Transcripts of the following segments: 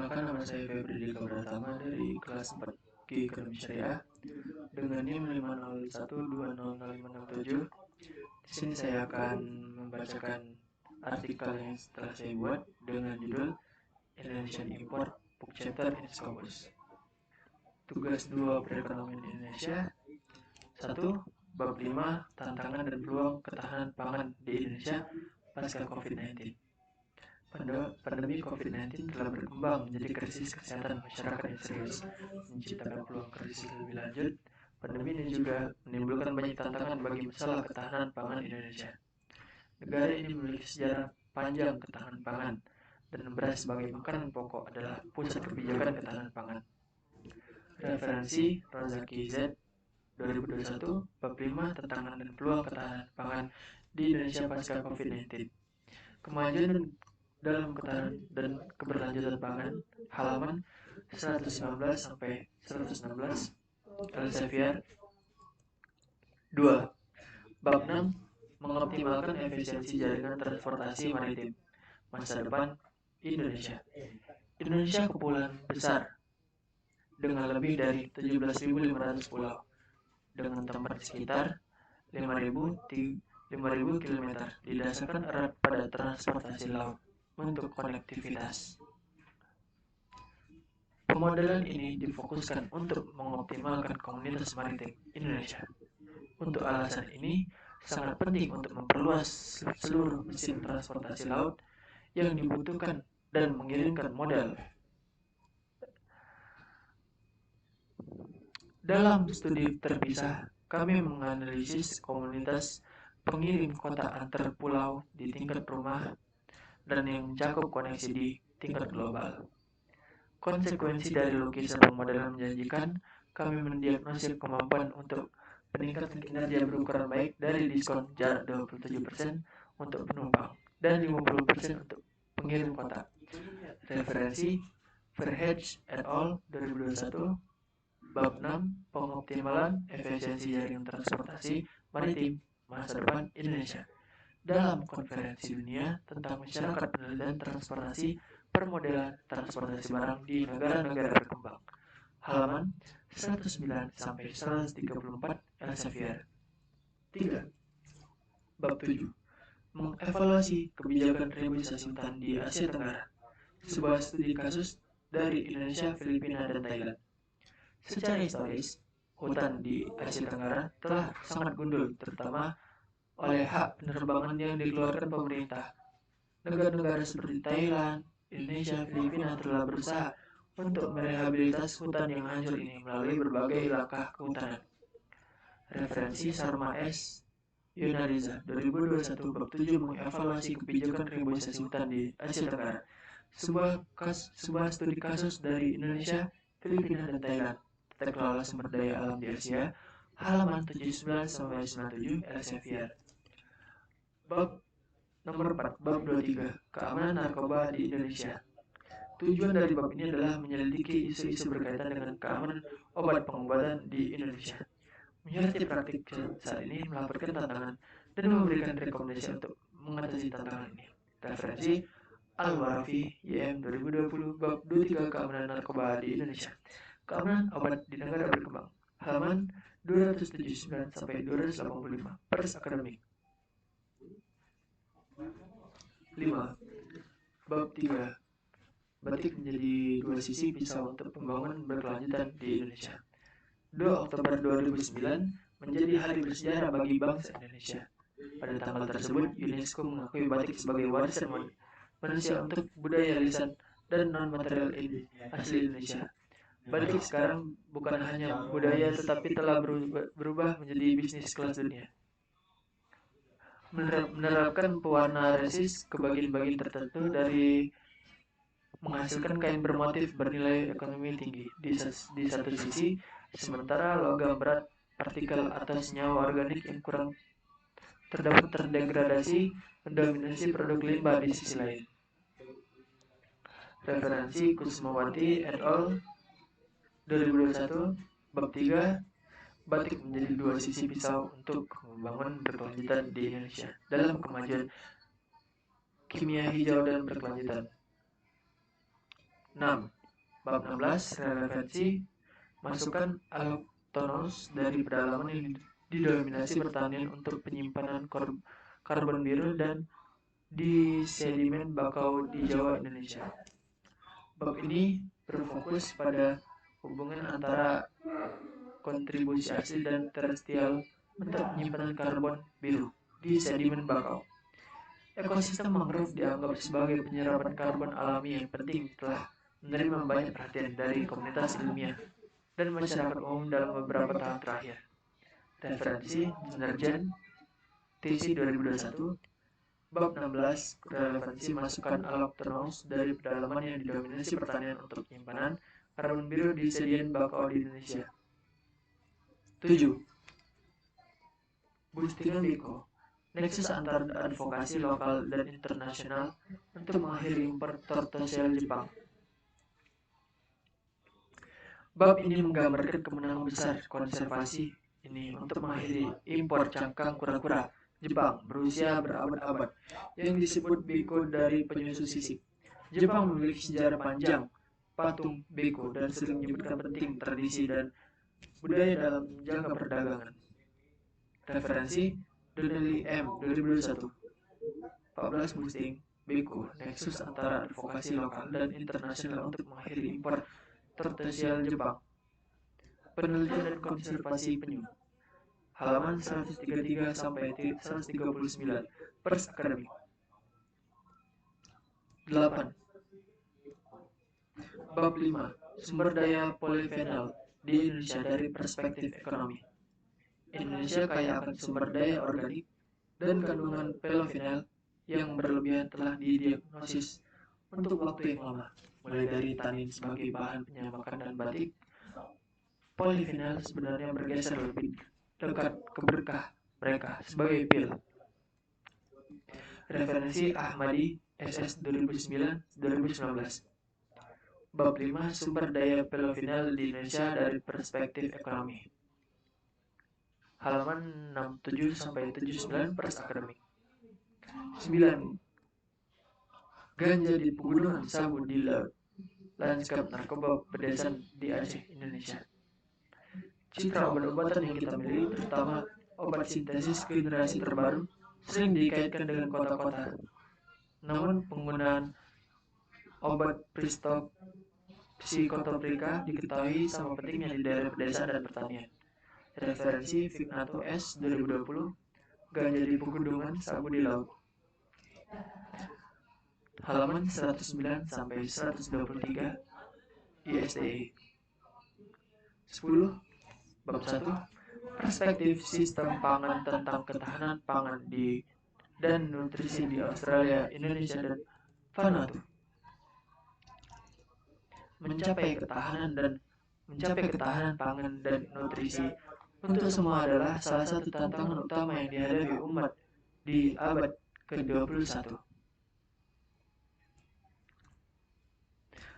Perkenalkan, nama saya Febri Dika Pratama dari kelas 4G Ekonomi Syariah dengan NIM 501200567. Di sini saya akan membacakan artikel yang telah saya buat dengan judul Indonesian Import Book Chapter in Scopus. Tugas 2 perekonomian Indonesia. 1. Bab 5 tantangan dan peluang ketahanan pangan di Indonesia pasca COVID-19. Pandemi COVID-19 telah berkembang menjadi krisis kesehatan masyarakat yang serius, menciptakan peluang krisis lebih lanjut. Pandemi ini juga menimbulkan banyak tantangan bagi masalah ketahanan pangan Indonesia. Negara ini memiliki sejarah panjang ketahanan pangan, dan beras sebagai makanan pokok adalah pusat kebijakan ketahanan pangan. Referensi Rozaki Z 2021, Bab 5 Tantangan dan Peluang Ketahanan Pangan di Indonesia pasca COVID-19. Kemajuan dalam ketahanan dan keberlanjutan pangan, halaman 119 sampai 116, Elsevier. 2. Bab 6 Mengoptimalkan efisiensi jaringan transportasi maritim. Masa depan Indonesia. Indonesia kepulauan besar dengan lebih dari 17.500 pulau, dengan tempat sekitar 5.000 km, didasarkan erat pada transportasi laut untuk konektivitas. Pemodelan ini difokuskan untuk mengoptimalkan komunitas maritim Indonesia. Untuk alasan ini, sangat penting untuk memperluas seluruh mesin transportasi laut yang dibutuhkan dan mengirimkan modal. Dalam studi terpisah, kami menganalisis komunitas pengirim kota antar pulau di tingkat rumah dan yang mencakup koneksi di tingkat global. Konsekuensi dari lukisan pemodelan menjanjikan, kami mendiagnosis kemampuan untuk peningkatan kinerja berukuran baik dari diskon jarak 27% untuk penumpang dan 50% untuk pengirim kota. Referensi Verhage et al. 2021, Bab 6 Pengoptimalan Efisiensi Jaringan Transportasi Maritim Masa Depan Indonesia dalam Konferensi Dunia tentang Masyarakat Penelitian Transportasi Permodelan Transportasi Barang di Negara-Negara Berkembang, halaman 109 sampai 134, Elsevier. 3. Bab 7 Mengevaluasi kebijakan reboisasi hutan di Asia Tenggara. Sebuah studi kasus dari Indonesia, Filipina, dan Thailand. Secara historis, hutan di Asia Tenggara telah sangat gundul, terutama oleh hak penerbangan yang dikeluarkan pemerintah. Negara-negara seperti Thailand, Indonesia, Filipina telah berusaha untuk merehabilitas hutan yang hancur ini melalui berbagai langkah kehutanan. Referensi Sarma S. Yonariza 2021, Bab 7 mengevaluasi kebijakan reboisasi hutan di Asia Tenggara. Sebuah studi kasus dari Indonesia, Filipina, dan Thailand. Tata kelola sumber daya alam di Asia, halaman 79 sampai 97, Elsevier. Bab nomor 4, Bab 23, Keamanan Narkoba di Indonesia. Tujuan dari bab ini adalah menyelidiki isu-isu berkaitan dengan keamanan obat pengobatan di Indonesia. Menyoroti praktik saat ini, melaporkan tantangan, dan memberikan rekomendasi untuk mengatasi tantangan ini. Referensi Al-Warafi YM 2020, Bab 23, Keamanan Narkoba di Indonesia. Keamanan obat di negara berkembang, halaman 279 sampai 285, Pers Akademik. 5. Bab 3 Batik menjadi dua sisi pisau untuk pembangunan berkelanjutan di Indonesia. 2 Oktober 2009 menjadi hari bersejarah bagi bangsa Indonesia. Pada tanggal tersebut, UNESCO mengakui batik sebagai warisan manusia untuk budaya lisan dan non-material asli Indonesia. Batik sekarang bukan hanya budaya, tetapi telah berubah menjadi bisnis kelas dunia. Menerapkan pewarna resis ke bagian-bagian tertentu dari menghasilkan kain bermotif bernilai ekonomi tinggi di satu sisi, sementara logam berat, partikel atau senyawa organik yang kurang terdapat terdegradasi mendominasi produk limbah di sisi lain. Referensi Kusmawati et al. 2021, Bab 3, Batik menjadi dua sisi pisau untuk membangun berkelanjutan di Indonesia dalam kemajuan kimia hijau dan berkelanjutan. 6. Bab 16 relevansi masukkan allochthonous dari pedalaman yang didominasi pertanian untuk penyimpanan karbon biru dan di sedimen bakau di Jawa Indonesia. Bab ini berfokus pada hubungan antara kontribusi asli dan terestrial untuk penyimpanan karbon biru di sedimen bakau. Ekosistem mangrove dianggap sebagai penyerapan karbon alami yang penting telah menerima banyak perhatian dari komunitas ilmiah dan masyarakat umum dalam beberapa tahun terakhir. Referensi Denergen TC 2021 Bab 16 relevansi masukan allochthonous dari pedalaman yang didominasi pertanian untuk penyimpanan karbon biru di sedimen bakau di Indonesia. 7. Boostingan Biko, nexus antara advokasi lokal dan internasional untuk mengakhiri impor tortoiseshell Jepang. Bab ini menggambarkan kemenangan besar konservasi ini untuk mengakhiri impor cangkang kura-kura Jepang berusia berabad-abad yang disebut Biko dari penyusu sisik. Jepang memiliki sejarah panjang patung Biko dan sering menyebutkan penting tradisi dan budaya dalam menjaga perdagangan. Referensi Donnelly M. 2021 14 Boosting Biko, nexus antara advokasi lokal dan internasional untuk mengakhiri impor tortoiseshell Jepang. Penelitian dan konservasi penyu. Halaman 133 sampai 139 Pers Akademik. 8. Bab 5 Sumber daya polifenol di Indonesia dari perspektif ekonomi. Indonesia kaya akan sumber daya organik dan kandungan polifenol yang berlebihan telah didiagnosis untuk waktu yang lama, mulai dari tanin sebagai bahan penyamakan dan batik. Polifenol sebenarnya bergeser lebih dekat ke berkah mereka sebagai pil. Referensi Ahmadi SS 2009-2019 Bab 5 Sumber daya polifenol di Indonesia dari perspektif ekonomi. Halaman 67-79 Pers Akademik. 9. Ganja di pegunungan, sabu di laut, lanskap narkoba pedesaan di Aceh, Indonesia. Citra obat-obatan yang kita miliki, terutama obat sintesis generasi terbaru, sering dikaitkan dengan kota-kota. Namun penggunaan obat psikotoprika diketahui sama pentingnya di daerah pedesaan dan pertanian. Referensi Vignato S. 2020 Ganja di pegunungan, sabu di laut. Halaman 109 sampai 123 ISDE. 10. Bab 1 Perspektif sistem pangan tentang ketahanan pangan dan nutrisi di Australia, Indonesia, dan Vanuatu. Mencapai ketahanan pangan dan nutrisi untuk semua adalah salah satu tantangan utama yang dihadapi umat di abad ke-21.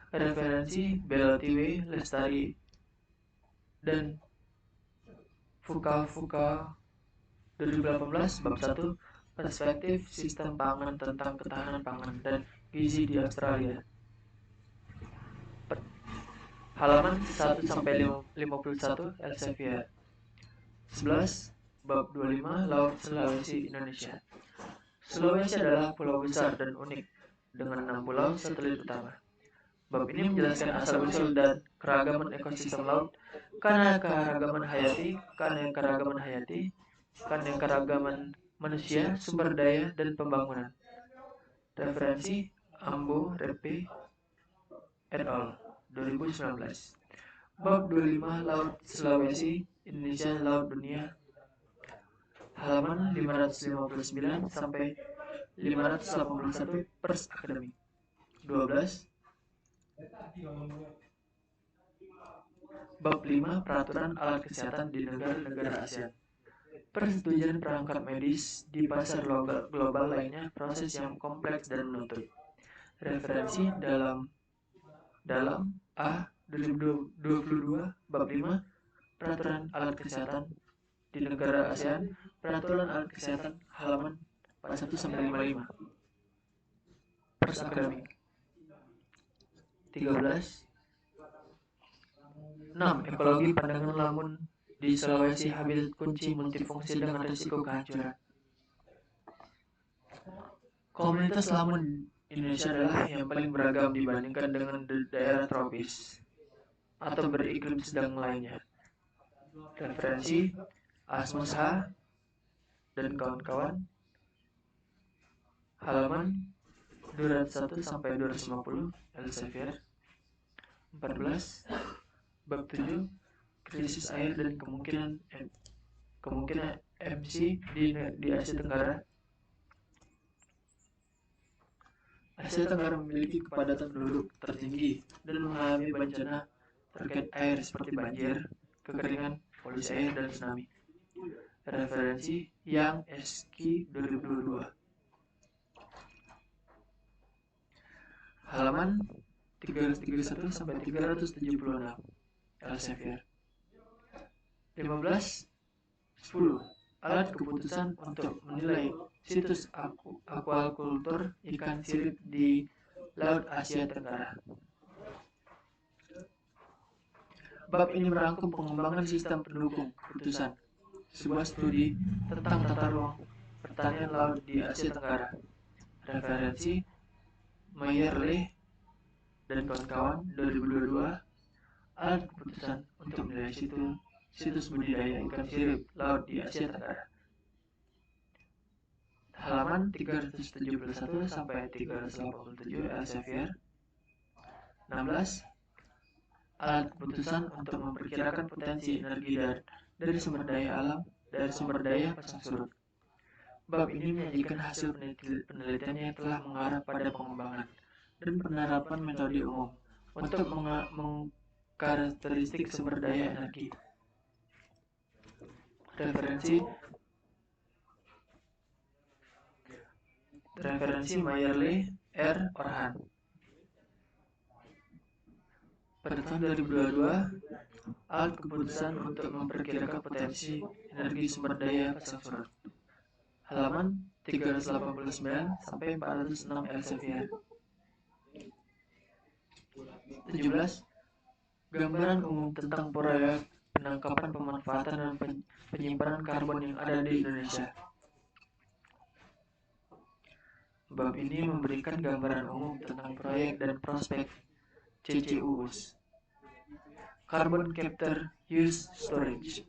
Referensi Belotiwe, Lestari, dan Fuka 2018 Bab 1 Perspektif Sistem Pangan tentang Ketahanan Pangan dan Gizi di Australia. Halaman 1-51 Elsevier. 11 Bab 25 Laut Sulawesi, Indonesia. Sulawesi adalah pulau besar dan unik dengan 6 pulau satelit utama. Bab ini menjelaskan asal-usul dan keragaman ekosistem laut, keanekaragaman hayati, keanekaragaman manusia, sumber daya, dan pembangunan. Referensi Ambo, Repe, et al. 2019. Bab 25 Laut Sulawesi, Indonesia, Laut Dunia. Halaman 559 sampai 581 Pers Akademik. 12. Bab 5 Peraturan Alat Kesehatan di negara-negara ASEAN. Persetujuan perangkat medis di pasar global lainnya proses yang kompleks dan menuntut. Referensi dalam A 2022 Bab 5 Peraturan Alat Kesehatan di negara ASEAN, Peraturan Alat Kesehatan halaman 41-55. Pers Akademik. 13. 6. Ekologi pandangan lamun di Sulawesi habitat kunci multifungsi dengan risiko kehancuran. Komunitas lamun Indonesia adalah yang paling beragam dibandingkan dengan daerah tropis atau beriklim sedang lainnya. Referensi Asmus H dan kawan-kawan, halaman 201 sampai 250 Elsevier. 14. Bab 7 krisis air dan kemungkinan MC di Asia Tenggara. Asia Tenggara memiliki kepadatan penduduk tertinggi dan mengalami bencana terkait air seperti banjir, kekeringan, polusi air, dan tsunami. Referensi Yang Eski 2022. Halaman 331 sampai 376 Elsevier. 15. 10. Alat keputusan untuk menilai situs akuakultur ikan sirip di Laut Asia Tenggara. Bab ini merangkum pengembangan sistem pendukung keputusan, sebuah studi tentang tata ruang pertanian laut di Asia Tenggara. Referensi Meyerle dan kawan-kawan 2022. Alat keputusan untuk menilai situs budidaya ikan sirip laut di Asia Tenggara. Halaman 371 sampai 387 Elsevier. 16. Alat keputusan untuk memperkirakan potensi energi dari sumber daya alam dari sumber daya pasang surut. Bab ini menyajikan hasil penelitian yang telah mengarah pada pengembangan dan penerapan metode umum untuk mengkarakteristik sumber daya energi. Referensi Meyerle R. Orhan. Pada tahun 2022, alat keputusan untuk memperkirakan potensi energi sumber daya pasang surut. Halaman 389 sampai 406 Elsevier. 17. Gambaran umum tentang proyek penangkapan, pemanfaatan, dan penyimpanan karbon yang ada di Indonesia. Bab ini memberikan gambaran umum tentang proyek dan prospek CCUS, Carbon Capture Use Storage.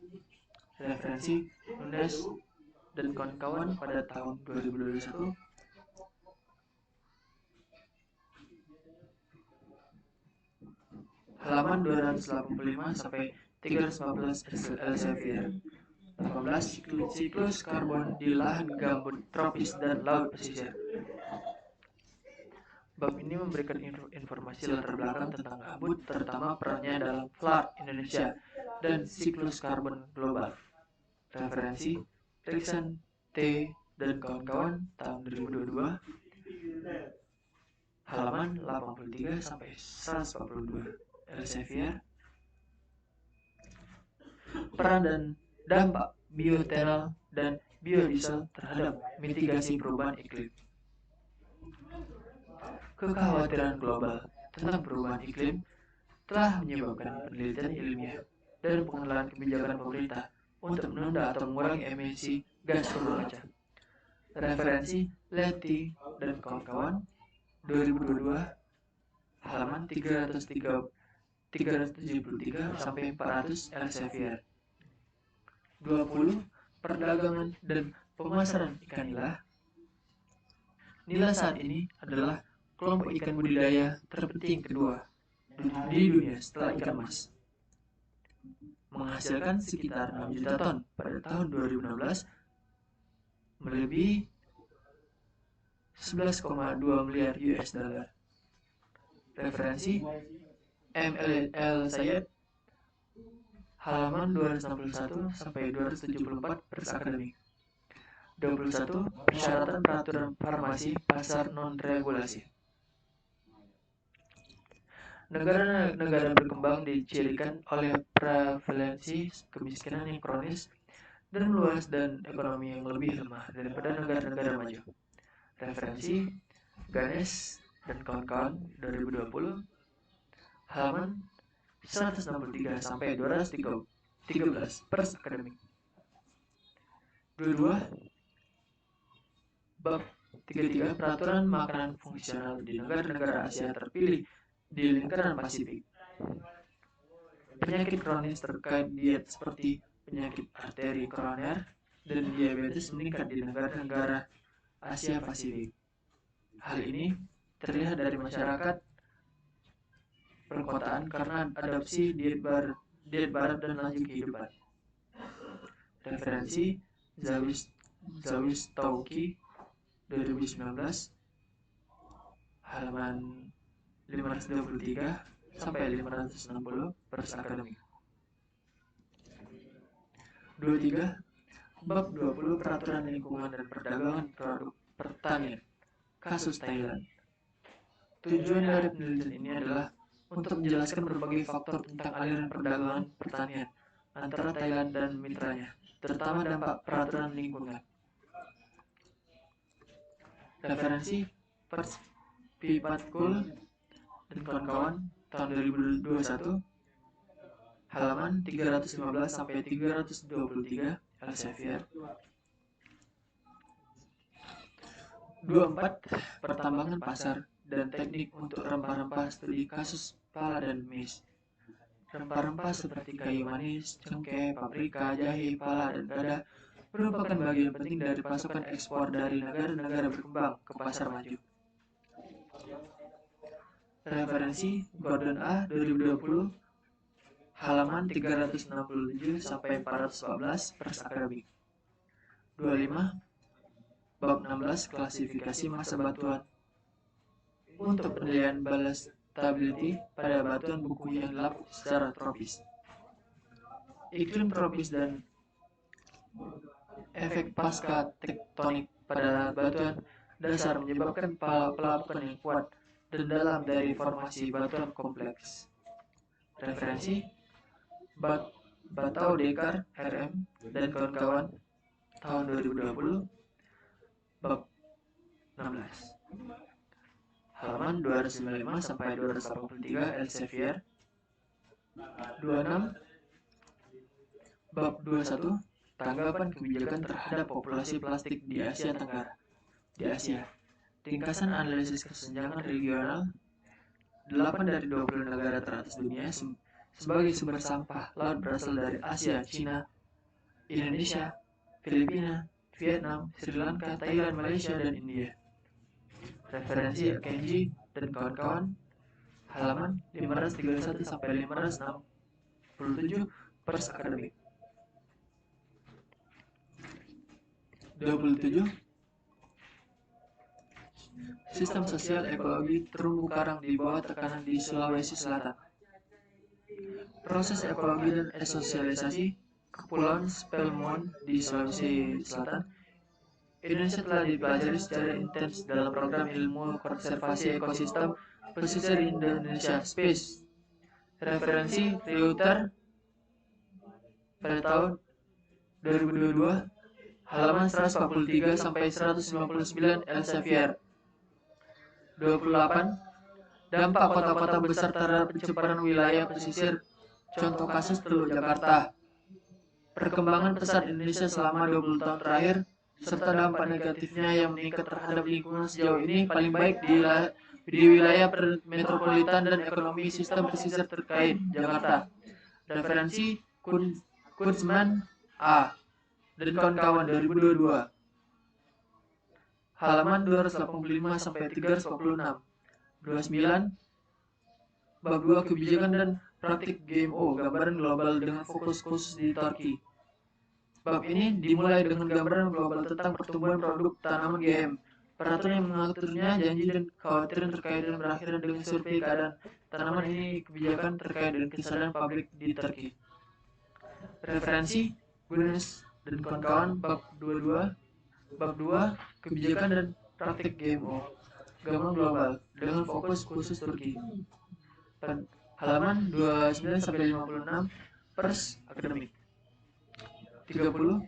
Referensi Nunes dan kawan-kawan pada tahun 2021. Halaman 285 sampai 315 Elsevier. 18. Siklus karbon di lahan gambut tropis dan laut pesisir. Bab ini memberikan informasi latar belakang tentang gambut, terutama perannya dalam FLAR Indonesia dan siklus karbon global. Referensi Rickson T dan kawan-kawan tahun 2022. Halaman 83 sampai 142 Elsevier. Peran dan dampak bioetanol dan biodiesel terhadap mitigasi perubahan iklim. Kekhawatiran global tentang perubahan iklim telah menyebabkan penelitian ilmiah dan pengenalan kebijakan pemerintah untuk menunda atau mengurangi emisi gas rumah kaca. Referensi Letty dan kawan-kawan 2022. Halaman 373 sampai 400 Elsevier. 20. Perdagangan dan pemasaran ikan nila. Nila saat ini adalah kelompok ikan budidaya terpenting kedua di dunia setelah ikan mas, menghasilkan sekitar 6 juta ton pada tahun 2016, melebihi 11,2 miliar US dollar. Referensi MLL Sayed, halaman 261 sampai 274 Pers Akademik. 21. Persyaratan peraturan farmasi pasar non-regulasi. Negara-negara berkembang dicirikan oleh prevalensi kemiskinan yang kronis dan luas dan ekonomi yang lebih lemah daripada negara-negara maju. Referensi Ganesh dan kawan-kawan 2020. Halaman 163 sampai 213 per akademik. 22 Bab 33 Peraturan Makanan Fungsional di negara-negara Asia terpilih di lingkaran Pasifik. Penyakit kronis terkait diet seperti penyakit arteri koroner dan diabetes meningkat di negara-negara Asia Pasifik. Hal ini terlihat dari masyarakat perkotaan karena adopsi diet barat dan laju kehidupan. Referensi Zawistowski 2019 halaman 523 sampai 560 per akademik. 23 Bab 20 Peraturan Lingkungan dan Perdagangan Produk Pertanian. Kasus Thailand. Tujuan dari penelitian ini adalah untuk menjelaskan berbagai faktor tentang aliran perdagangan pertanian antara Thailand dan mitranya, terutama dampak peraturan lingkungan. Referensi Pipatkul dan kawan-kawan tahun 2021 halaman 315 sampai 323 Elsevier. 24 Pertambangan pasar dan teknik untuk rempah-rempah studi kasus pala dan maize. Rempah-rempah seperti kayu manis, cengkeh, paprika, jahe, pala, dan lada merupakan bagian penting dari pasokan ekspor dari negara-negara berkembang ke pasar maju. Referensi Gordon A. 2020 halaman 367 sampai 414 per akademik. 25 Bab 16 Klasifikasi massa batuan. Untuk penilaian balastability pada batuan beku yang dilapuk secara tropis. Iklim tropis dan efek pasca tektonik pada batuan dasar menyebabkan pelapukan yang kuat dan dalam dari formasi batuan kompleks. Referensi Batau Dekar RM dan kawan-kawan tahun 2020 bab 16 halaman 295 sampai 283 Elsevier. 26 bab 21 Tanggapan kebijakan terhadap populasi plastik di Asia Tenggara. Di Asia, ringkasan analisis kesenjangan regional 8 dari 20 negara teratas dunia sebagai sumber sampah laut berasal dari Asia, China, Indonesia, Filipina, Vietnam, Sri Lanka, Thailand, Malaysia, dan India. Referensi Kenji dan kawan-kawan halaman 531 sampai 567 per akademik. 27 Sistem sosial ekologi terumbu karang di bawah tekanan di Sulawesi Selatan. Proses ekologi dan esosialisasi Kepulauan Spelmon di Sulawesi Selatan. Indonesia telah dipelajari secara intens dalam program ilmu konservasi ekosistem pesisir Indonesia SPACE. Referensi Reuter pada tahun 2022 halaman 143 sampai 159 Elsevier. 28 Dampak kota-kota besar terhadap pencemaran wilayah pesisir. Contoh kasus Teluk Jakarta. Perkembangan pesat Indonesia selama 20 tahun terakhir serta dampak negatifnya yang meningkat terhadap lingkungan sejauh ini paling baik di wilayah metropolitan dan ekonomi sistem pesisir terkait Jakarta. Referensi Kunzman A. dan kawan-kawan 2022 halaman 285 sampai 386. 29 Bab 2 Kebijakan dan Praktik GMO, gambaran global dengan fokus khusus di Turki. Bab ini dimulai dengan gambaran global tentang pertumbuhan produk tanaman GM, peraturan yang mengaturnya, janji dan kekhawatiran terkait dan berakhir dengan survei keadaan tanaman ini, kebijakan terkait dengan kesadaran publik di Turki. Referensi Gunes dan kawan-kawan bab 22 Bab 2 Kebijakan dan Praktik GMO, gambaran global dengan fokus khusus Turki. Halaman 29 sampai 56 Pers Akademik. 30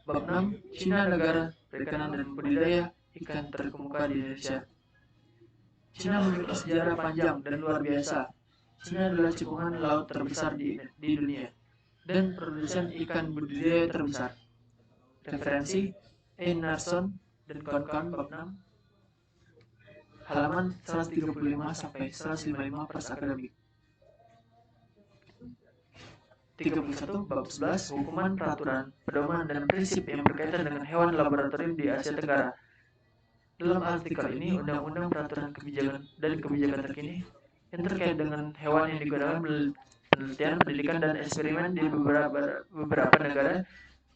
Bab 6 Cina, negara perikanan dan budidaya ikan terkemuka di Indonesia. Cina memiliki sejarah panjang dan luar biasa China adalah cekungan laut terbesar di dunia dan produsen ikan budidaya terbesar. Referensi Einarsson dan kawan-kawan bab 6 halaman 135 sampai 155 Pers Akademik. 31 bab 11 hukuman, peraturan, pedoman, dan prinsip yang berkaitan dengan hewan laboratorium di Asia Tenggara. Dalam artikel ini, undang-undang, peraturan, kebijakan, dan kebijakan terkini yang terkait dengan hewan yang digunakan penelitian, pendidikan, dan eksperimen di beberapa negara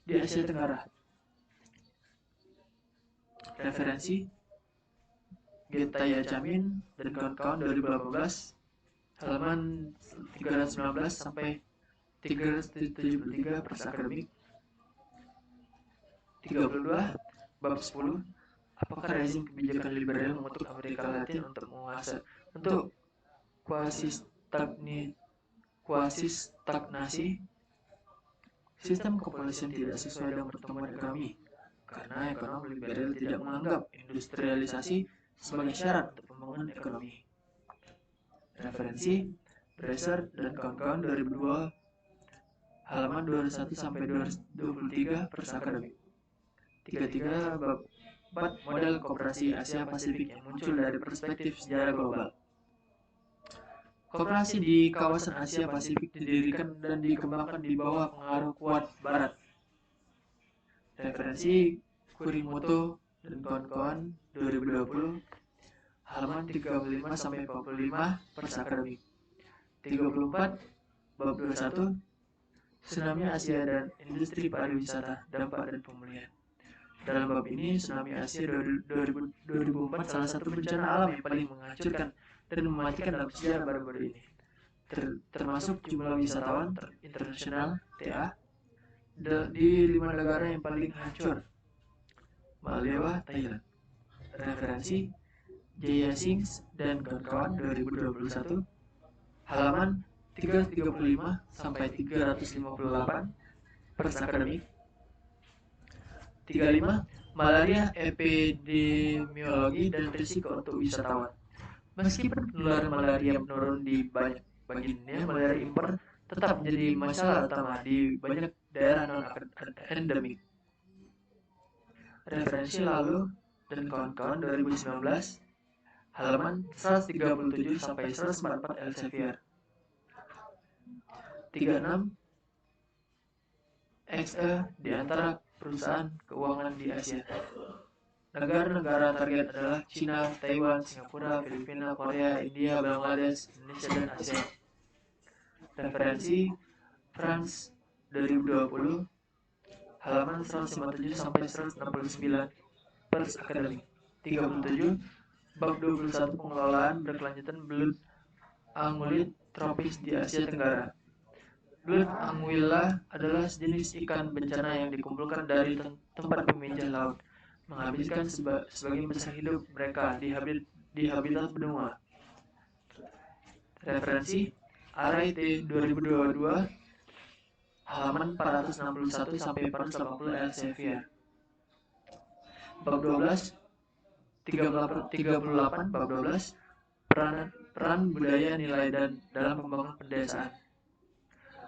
di Asia Tenggara. Referensi Getaya Jamin dan kawan-kawan 2018 halaman 319 sampai 373 Pers Akademik. 32 bab 10 apakah rezim kebijakan liberal mengutuk Amerika Latin untuk kuasi stagnasi sistem kepolisian tidak sesuai dengan pertumbuhan ekonomi karena ekonomi liberal tidak menganggap industrialisasi sebagai syarat untuk pembangunan ekonomi. Referensi Bresser dan kawan-kawan 2002 halaman 201 sampai 223 Pers Akademik. 33 bab 4 model koperasi Asia Pasifik yang muncul dari perspektif sejarah global. Koperasi di kawasan Asia Pasifik didirikan dan dikembangkan di bawah pengaruh kuat Barat. Referensi Kurimoto dan kawan-kawan 2020 halaman 35 sampai 45 Pers Akademik. 34 bab 21 Tsunami Asia dan Industri Pariwisata, Dampak dan Pemulihan. Dalam bab ini, tsunami Asia 2004 salah satu bencana alam yang paling menghancurkan dan mematikan dalam sejarah baru-baru ini. Termasuk jumlah wisatawan internasional TA di 5 negara yang paling hancur. Maldives, Thailand. Referensi Jaya Singh dan kawan-kawan 2021 halaman 335 sampai 358 Pers Akademik. 35 malaria, epidemiologi, dan risiko untuk wisatawan. Meskipun penularan malaria menurun di banyak bagian dunia, malaria impor tetap menjadi masalah utama di banyak daerah non-endemik. Referensi Lalu dan kawan-kawan 2019 halaman 137 sampai 144 Elsevier. 36 XE di antara perusahaan keuangan di Asia. Negara-negara target adalah China, Taiwan, Singapura, Filipina, Korea, India, Bangladesh, Indonesia, dan Asia. Referensi France 2020 halaman 157 sampai 169 Pers Akademik. 37 bab 21 pengelolaan berkelanjutan belut angulit tropis di Asia Tenggara. Belut anguilla adalah sejenis ikan bencana yang dikumpulkan dari tempat pemijah laut, menghabiskan sebagian besar hidup mereka di habitat benua. Referensi RIT 2022 halaman 461 sampai 480 Elsevier. Bab 12 38 bab 12 peran budaya nilai dan dalam pembangunan pedesaan.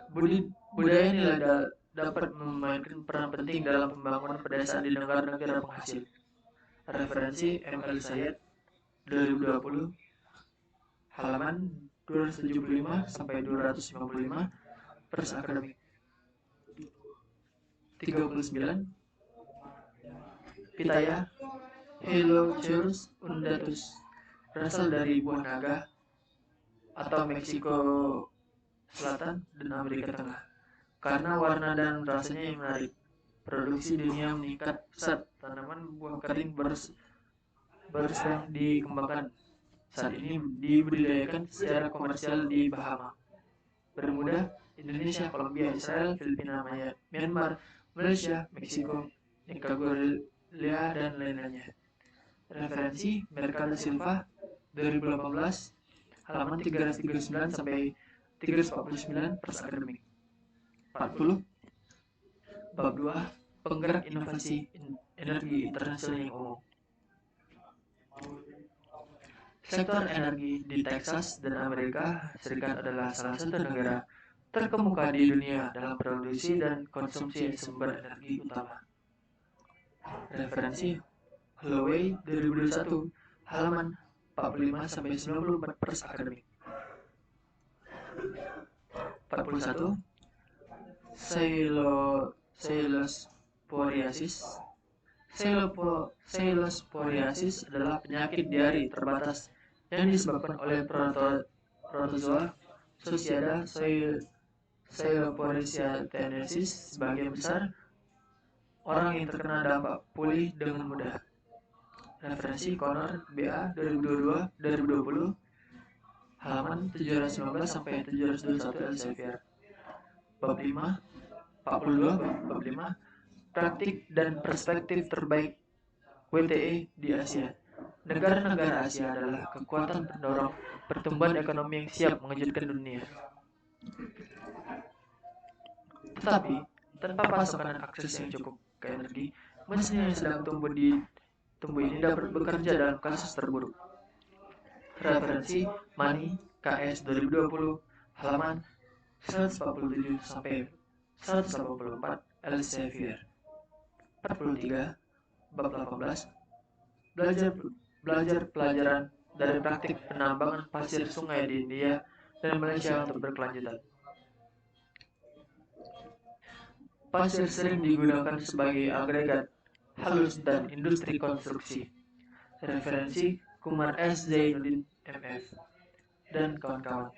Budaya nilai dapat memainkan peran penting dalam pembangunan pedesaan di negara-negara penghasil. Referensi M.L. Sayed 2020 halaman 275 sampai 255 Pers Akademik. 39 Pitaya Heloceros undatus berasal dari buah naga atau Meksiko Selatan dan Amerika Tengah. Karena warna dan rasanya yang menarik, produksi dunia meningkat pesat. Tanaman buah kering sedang dikembangkan. Saat ini dibudidayakan secara komersial di Bahama, Bermuda, Indonesia, Kolombia, Israel, Filipina, Myanmar, Malaysia, Meksiko, Nicaragua, dan lain-lainnya. Referensi Mercado Silva 2018 halaman 339 sampai 349 Pers Akademik. 40 bab 2 penggerak inovasi energi internasional yang umum. Sektor energi di Texas dan Amerika Serikat adalah salah satu negara terkemuka di dunia dalam produksi dan konsumsi sumber energi utama. Referensi Holloway 2021, halaman 45 sampai 94 pers akademik. 41. Pseudosporiasis adalah penyakit diare terbatas yang disebabkan oleh protozoa Pseudomonas pseudoporiciatensis. Sebagian besar orang yang terkena dampak pulih dengan mudah. Referensi Connor BA 2020, halaman 719 sampai 721 Elsevier. Bab 5, 42, bab 5, praktik dan perspektif terbaik WTE di Asia. Negara-negara Asia adalah kekuatan pendorong pertumbuhan ekonomi yang siap mengejutkan dunia. Tetapi, tanpa pasokan dan akses yang cukup ke energi, mesin yang sedang tumbuh ini dapat bekerja dalam kasus terburuk. Referensi Money KS 2020, halaman 147 sampai 184 Elsevier. 43, bab 18, belajar pelajaran dari praktik penambangan pasir sungai di India dan Malaysia untuk berkelanjutan. Pasir sering digunakan sebagai agregat halus dan industri konstruksi. Referensi Kumar S. Zainuddin MF dan kawan-kawan.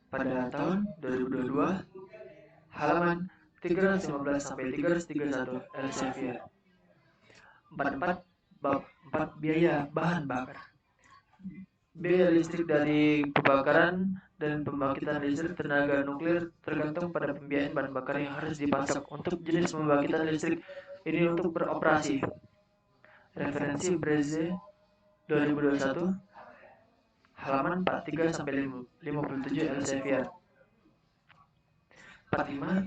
Pada tahun 2022, halaman 315 sampai 331 Elsevier. 44, bab 4, biaya bahan bakar. Biaya listrik dari pembakaran dan pembangkitan listrik tenaga nuklir tergantung pada pembiayaan bahan bakar yang harus dipasok untuk jenis pembangkitan listrik ini untuk beroperasi. Referensi Breze 2021, halaman 43 sampai 57 Elsevier. 45,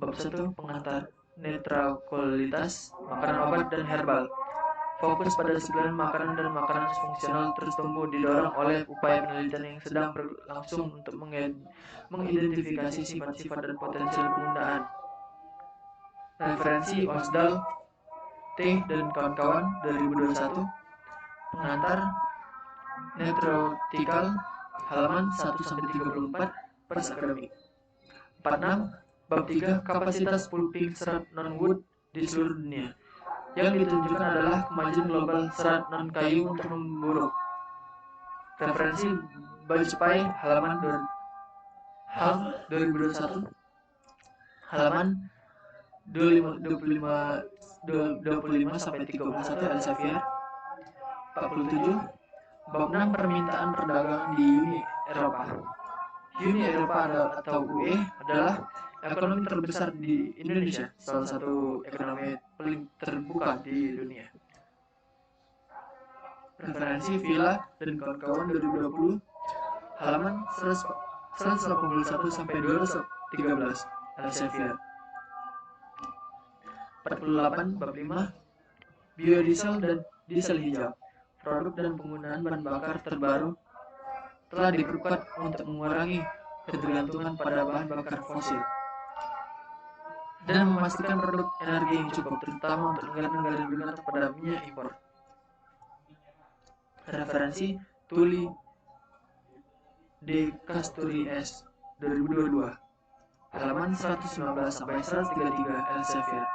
bab 1, pengantar neutralitas makanan obat dan herbal. Fokus pada suplemen makanan dan makanan fungsional terus tumbuh didorong oleh upaya penelitian yang sedang berlangsung untuk mengidentifikasi sifat-sifat dan potensial penggunaan. Referensi Osdal T dan kawan-kawan 2021, pengantar Neutrotikal, halaman 1 sampai 34 pers akademik. 46, bab 3, kapasitas pulping serat non-wood di seluruh dunia. Yang ditunjukkan adalah kemajuan global serat non-kayu untuk memburuk. Referensi Bajpai, halaman 2021, halaman 25 sampai 31 Elsevier. 47, bab 6, permintaan perdagangan di Uni Eropa. Uni Eropa atau UE adalah ekonomi terbesar di Indonesia, salah satu ekonomi paling terbuka di dunia. Referensi Villa dan kawan-kawan 2020, halaman 181 sampai 213 Elsevier. 48, bab 5, biodiesel dan diesel hijau. Produk dan penggunaan bahan bakar terbaru telah diperkuat untuk mengurangi ketergantungan pada bahan bakar fosil dan memastikan produk energi yang cukup, terutama untuk negara-negara yang bergantung pada minyak impor. Referensi Tuli De Casturi S. 2022, halaman 119 sampai 133 Elsevier.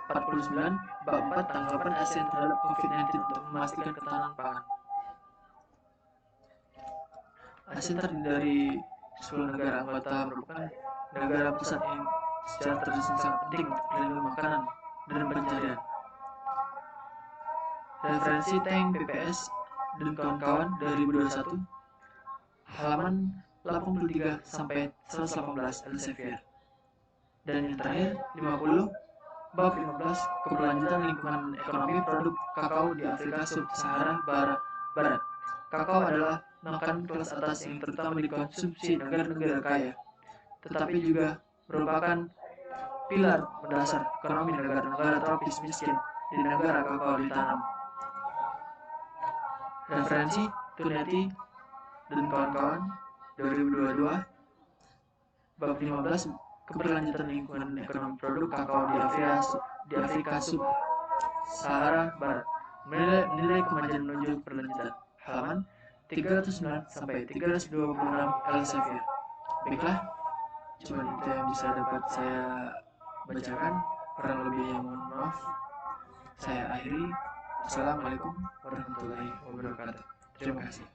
49, bab 4, tanggapan ASEAN terhadap COVID-19 untuk memastikan ketahanan pangan. ASEAN terdiri dari 10 negara anggota, merupakan negara pusat yang secara tradisi sangat penting untuk pelindung makanan dan pencarian. Referensi Tank PPS dan kawan-kawan 2021, halaman 83 sampai 118 Elsevier. Dan yang terakhir 50, bab 15, keberlanjutan lingkungan ekonomi produk kakao di Afrika Sub-Sahara Barat. Kakao adalah makanan kelas atas yang terutama dikonsumsi negara-negara kaya, tetapi juga merupakan pilar mendasar ekonomi negara-negara tropis miskin di negara kakao ditanam. Referensi Tuniati dan kawan-kawan 2022 bab 15 keberlanjutan lingkungan ekonomi produk kakao di Afrika Sub-Sahara Barat. Nilai kemajuan menuju keberlanjutan. Halaman 309 sampai 326 Elsevier. Baiklah, cuma itu yang bisa dapat saya bacakan. Kurang lebihnya mohon maaf. Saya akhiri. Assalamualaikum warahmatullahi wabarakatuh. Terima kasih.